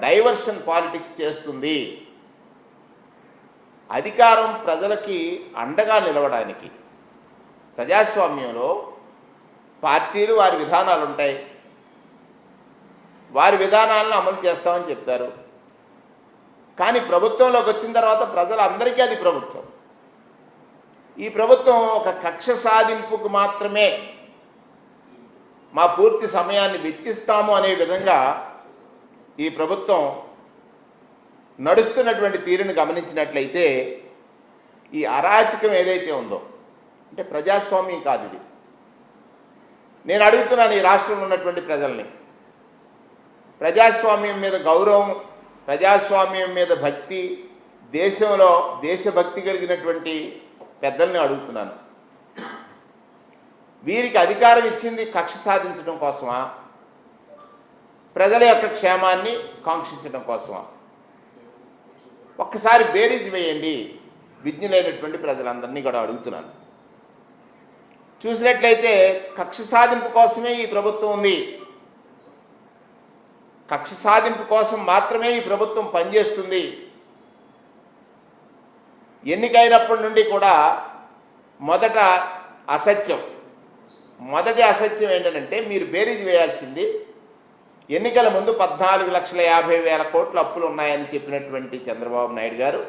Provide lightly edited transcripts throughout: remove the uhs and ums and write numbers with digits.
Diversion politics చేస్తుంది. అధికారం ప్రజలకి అండగా నిలవడానికి ప్రజాస్వామ్యంలో పార్టీలు వారి విధానాలు ఉంటాయి. వారి విధానాలను అమలు చేస్తామని చెప్తారు. కానీ ప్రభుత్వంలోకి వచ్చిన తర్వాత ప్రజలందరికీ అది ప్రభుత్వం. ఈ ప్రభుత్వం ఒక కక్ష సాధింపుకు మాత్రమే మా పూర్తి సమయాన్ని వెచ్చిస్తాము అనే విధంగా ఈ ప్రభుత్వం నడుస్తున్నటువంటి తీరును గమనించినట్లయితే ఈ అరాచకం ఏదైతే ఉందో, అంటే ప్రజాస్వామ్యం కాదు ఇది. నేను అడుగుతున్నాను ఈ రాష్ట్రంలో ఉన్నటువంటి ప్రజల్ని, ప్రజాస్వామ్యం మీద గౌరవం, ప్రజాస్వామ్యం మీద భక్తి, దేశంలో దేశభక్తి కలిగినటువంటి పెద్దల్ని అడుగుతున్నాను. వీరికి అధికారం ఇచ్చింది కక్ష సాధించడం కోసమా, ప్రజల యొక్క క్షేమాన్ని కాంక్షించడం కోసమా? ఒక్కసారి బేరీజ్ వేయండి విజ్ఞులైనటువంటి ప్రజలందరినీ కూడా అడుగుతున్నాను. చూసినట్లయితే కక్ష సాధింపు కోసమే ఈ ప్రభుత్వం ఉంది. కక్ష సాధింపు కోసం మాత్రమే ఈ ప్రభుత్వం పనిచేస్తుంది. ఎన్నికైనప్పటి నుండి కూడా మొదటి అసత్యం ఏంటంటే, మీరు బేరీజ్ వేయాల్సింది ఎన్నికల ముందు 14,50,000 కోట్ల అప్పులు ఉన్నాయని చెప్పినటువంటి చంద్రబాబు నాయుడు గారు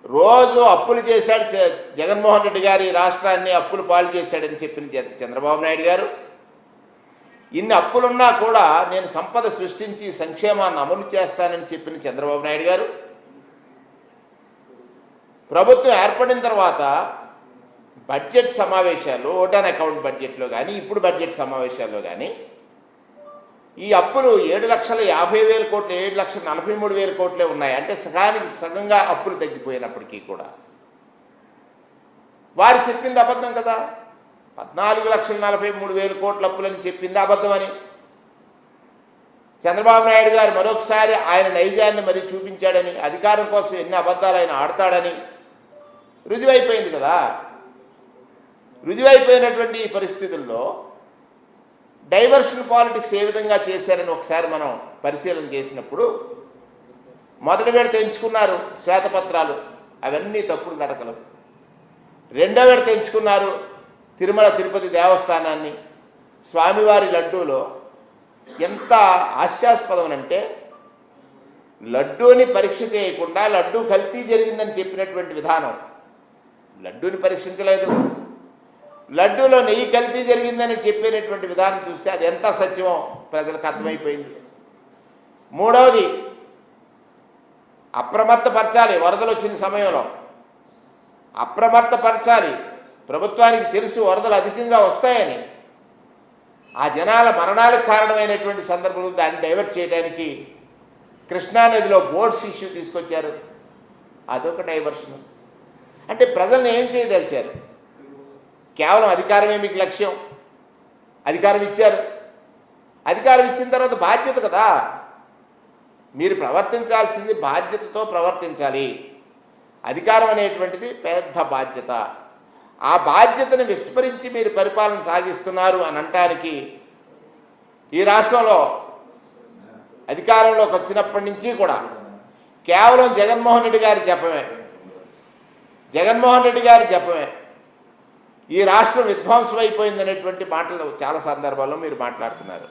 రోజు అప్పులు చేశాడు. జగన్మోహన్ రెడ్డి గారు ఈ రాష్ట్రాన్ని అప్పులు పాలు చేశాడని చెప్పిన చంద్రబాబు నాయుడు గారు, ఇన్ని అప్పులున్నా కూడా నేను సంపద సృష్టించి సంక్షేమాన్ని అమలు చేస్తానని చెప్పిన చంద్రబాబు నాయుడు గారు ప్రభుత్వం ఏర్పడిన తర్వాత బడ్జెట్ సమావేశాలు, ఓటాన్ అకౌంట్ బడ్జెట్లో కానీ ఇప్పుడు బడ్జెట్ సమావేశాల్లో కానీ ఈ అప్పులు 7,50,000 కోట్లు, 7,43,000 కోట్లే ఉన్నాయి. అంటే సగానికి సగంగా అప్పులు తగ్గిపోయినప్పటికీ కూడా వారు చెప్పింది అబద్ధం కదా. 14,43,000 కోట్ల అప్పులని చెప్పింది అబద్ధమని చంద్రబాబు నాయుడు గారు మరొకసారి ఆయన నైజాన్ని మరి చూపించాడని, అధికారం కోసం ఎన్ని అబద్ధాలు ఆయన ఆడతాడని రుజువైపోయింది కదా. రుజువైపోయినటువంటి ఈ పరిస్థితుల్లో డైవర్షన్ పాలిటిక్స్ ఏ విధంగా చేశారని ఒకసారి మనం పరిశీలన చేసినప్పుడు, మొదటి విడత ఎంచుకున్నారు శ్వేతపత్రాలు, అవన్నీ తప్పుడు నడకలు. రెండో విడత ఎంచుకున్నారు తిరుమల తిరుపతి దేవస్థానాన్ని. స్వామివారి లడ్డూలో ఎంత హాస్యాస్పదం అంటే, లడ్డూని పరీక్ష చేయకుండా లడ్డూ కల్తీ జరిగిందని చెప్పినటువంటి విధానం, లడ్డూని పరీక్షించలేదు, లడ్డూలో నెయ్యి కల్తీ జరిగిందని చెప్పినటువంటి విధానం చూస్తే అది ఎంత సత్యమో ప్రజలకు అర్థమైపోయింది. మూడవది, అప్రమత్తపరచాలి. వరదలు వచ్చిన సమయంలో అప్రమత్తపరచాలి. ప్రభుత్వానికి తెలుసు వరదలు అధికంగా వస్తాయని. ఆ జనాల మరణాలకు కారణమైనటువంటి సందర్భంలో దాన్ని డైవర్ట్ చేయడానికి కృష్ణానదిలో బోట్స్ ఇష్యూ తీసుకొచ్చారు. అదొక డైవర్షన్. అంటే ప్రజల్ని ఏం చేయదలిచారు? కేవలం అధికారమే మీకు లక్ష్యం. అధికారం ఇచ్చారు, అధికారం ఇచ్చిన తర్వాత బాధ్యత కదా. మీరు ప్రవర్తించాల్సింది బాధ్యతతో ప్రవర్తించాలి. అధికారం అనేటువంటిది పెద్ద బాధ్యత. ఆ బాధ్యతను విస్మరించి మీరు పరిపాలన సాగిస్తున్నారు అని అనటానికి ఈ రాష్ట్రంలో అధికారంలోకి వచ్చినప్పటి నుంచి కూడా కేవలం జగన్మోహన్ రెడ్డి గారి జపమే ఈ రాష్ట్రం విధ్వంసం అయిపోయిందనేటువంటి మాటలు చాలా సందర్భాల్లో మీరు మాట్లాడుతున్నారు.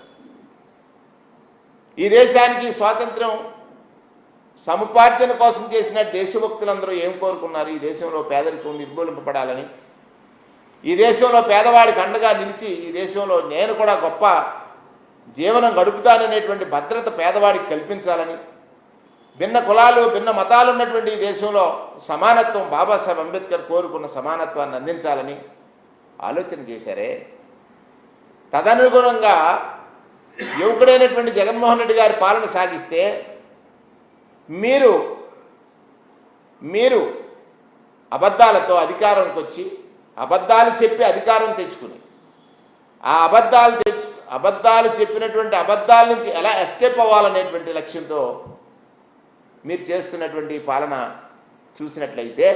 ఈ దేశానికి స్వాతంత్రం సముపార్జన కోసం చేసిన దేశభక్తులందరూ ఏం కోరుకున్నారు? ఈ దేశంలో పేదరికం నిర్మూలింపబడాలని, ఈ దేశంలో పేదవాడికి అండగా నిలిచి ఈ దేశంలో నేను కూడా గొప్ప జీవనం గడుపుతాననేటువంటి భద్రత పేదవాడికి కల్పించాలని, భిన్న కులాలు భిన్న మతాలు ఉన్నటువంటి ఈ దేశంలో సమానత్వం, బాబాసాహెబ్ అంబేద్కర్ కోరుకున్న సమానత్వాన్ని అందించాలని ఆలోచన చేశారే. తదనుగుణంగా యువకుడైనటువంటి జగన్మోహన్ రెడ్డి గారి పాలన సాగిస్తే మీరు అబద్ధాలతో అధికారంకి వచ్చి అబద్ధాలు చెప్పి అధికారం తెచ్చుకుని ఆ అబద్ధాలు చెప్పినటువంటి అబద్ధాల నుంచి ఎలా ఎస్కేప్ అవ్వాలనేటువంటి లక్ష్యంతో మీరు చేస్తున్నటువంటి పాలన చూసినట్లయితే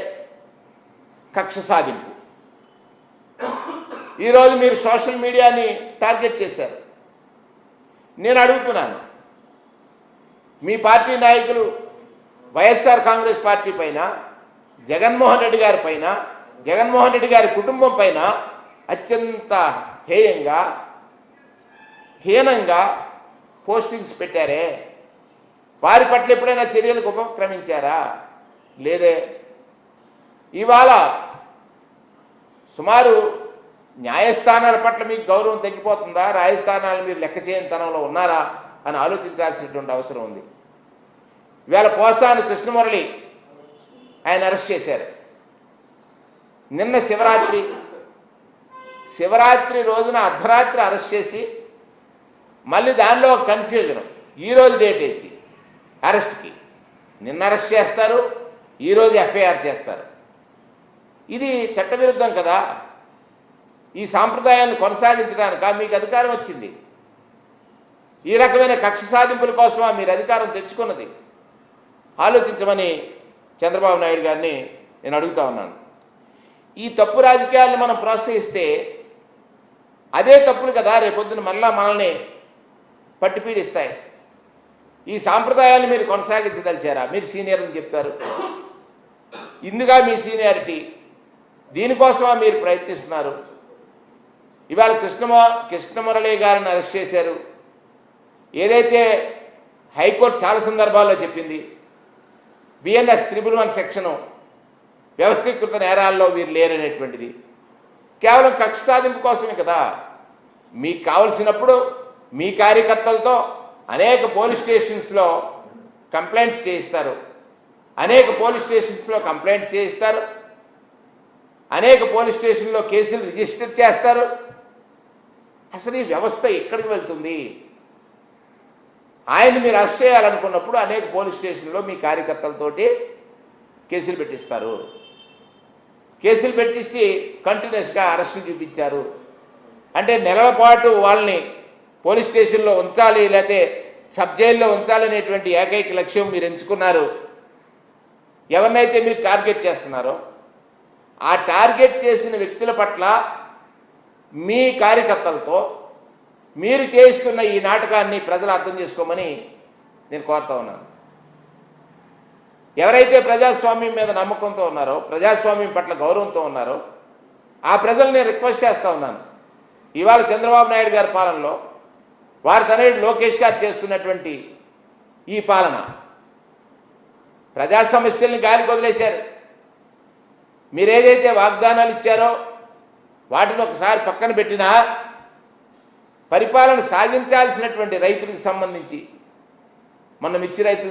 కక్ష సాధింపు. ఈరోజు మీరు సోషల్ మీడియాని టార్గెట్ చేశారు. నేను అడుగుతున్నాను, మీ పార్టీ నాయకులు వైఎస్ఆర్ కాంగ్రెస్ పార్టీ పైన, జగన్మోహన్ రెడ్డి గారి పైన, జగన్మోహన్ రెడ్డి గారి కుటుంబం పైన అత్యంత హీనంగా పోస్టింగ్స్ పెట్టారే, వారి పట్ల ఎప్పుడైనా చర్యలకు ఉపక్రమించారా? లేదే. ఇవాళ సుమారు న్యాయస్థానాల పట్ల మీకు గౌరవం తగ్గిపోతుందా? న్యాయస్థానాలు మీరు లెక్క చేయని తనంలో ఉన్నారా అని ఆలోచించాల్సినటువంటి అవసరం ఉంది. ఇవాళ పోసాని కృష్ణమురళి ఆయన అరెస్ట్ చేశారు. నిన్న శివరాత్రి రోజున అర్ధరాత్రి అరెస్ట్ చేసి మళ్ళీ దానిలో కన్ఫ్యూజన్, ఈరోజు డేట్ వేసి అరెస్ట్కి నిన్న అరెస్ట్ చేస్తారు, ఈరోజు ఎఫ్ఐఆర్ చేస్తారు. ఇది చట్టవిరుద్ధం కదా. ఈ సాంప్రదాయాన్ని కొనసాగించడానికా మీకు అధికారం వచ్చింది? ఈ రకమైన కక్ష సాధింపుల కోసమా మీరు అధికారం తెచ్చుకున్నది? ఆలోచించమని చంద్రబాబు నాయుడు గారిని నేను అడుగుతా ఉన్నాను. ఈ తప్పు రాజకీయాలను మనం ప్రోత్సహిస్తే అదే తప్పులు కదా రేపొద్దున మళ్ళా మనల్ని పట్టి పీడిస్తాయి. ఈ సాంప్రదాయాన్ని మీరు కొనసాగించదలిచారా? మీరు సీనియర్ అని చెప్తారు, ఇందుగా మీ సీనియారిటీ, దీనికోసమా మీరు ప్రయత్నిస్తున్నారు? ఇవాళ కృష్ణమురళి గారిని అరెస్ట్ చేశారు. ఏదైతే హైకోర్టు చాలా సందర్భాల్లో చెప్పింది, బిఎన్ఎస్ 111 సెక్షను వ్యవస్థీకృత నేరాల్లో వీరు లేరనేటువంటిది కేవలం కక్ష సాధింపు కోసమే కదా. మీకు కావలసినప్పుడు మీ కార్యకర్తలతో అనేక పోలీస్ స్టేషన్స్లో కంప్లైంట్స్ చేయిస్తారు, అనేక పోలీస్ స్టేషన్లో కేసులు రిజిస్టర్ చేస్తారు. అసలు ఈ వ్యవస్థ ఎక్కడికి వెళ్తుంది? ఆయన మీరు అరెస్ట్ చేయాలనుకున్నప్పుడు అనేక పోలీస్ స్టేషన్లో మీ కార్యకర్తలతోటి కేసులు పెట్టిస్తారు. కేసులు పెట్టించి కంటిన్యూస్గా అరెస్టులు చూపించారు. అంటే నెలల పాటు వాళ్ళని పోలీస్ స్టేషన్లో ఉంచాలి, లేకపోతే సబ్ జైల్లో ఉంచాలనేటువంటి ఏకైక లక్ష్యం మీరు ఎంచుకున్నారు. ఎవరినైతే మీరు టార్గెట్ చేస్తున్నారో ఆ టార్గెట్ చేసిన వ్యక్తుల పట్ల మీ కార్యకర్తలతో మీరు చేయిస్తున్న ఈ నాటకాన్ని ప్రజలు అర్థం చేసుకోమని నేను కోరుతా ఉన్నాను. ఎవరైతే ప్రజాస్వామ్యం మీద నమ్మకంతో ఉన్నారో, ప్రజాస్వామ్యం పట్ల గౌరవంతో ఉన్నారో ఆ ప్రజలు నేను రిక్వెస్ట్ చేస్తూ ఉన్నాను. ఇవాళ చంద్రబాబు నాయుడు గారి పాలనలో వారి తనయుడు లోకేష్ గారు చేస్తున్నటువంటి ఈ పాలన ప్రజా సమస్యల్ని గాలికి వదిలేశారు. మీరేదైతే వాగ్దానాలు ఇచ్చారో వాటిని ఒకసారి పక్కన పెట్టినా పరిపాలన సాగించాల్సినటువంటి రైతులకు సంబంధించి, మన మిర్చి రైతులు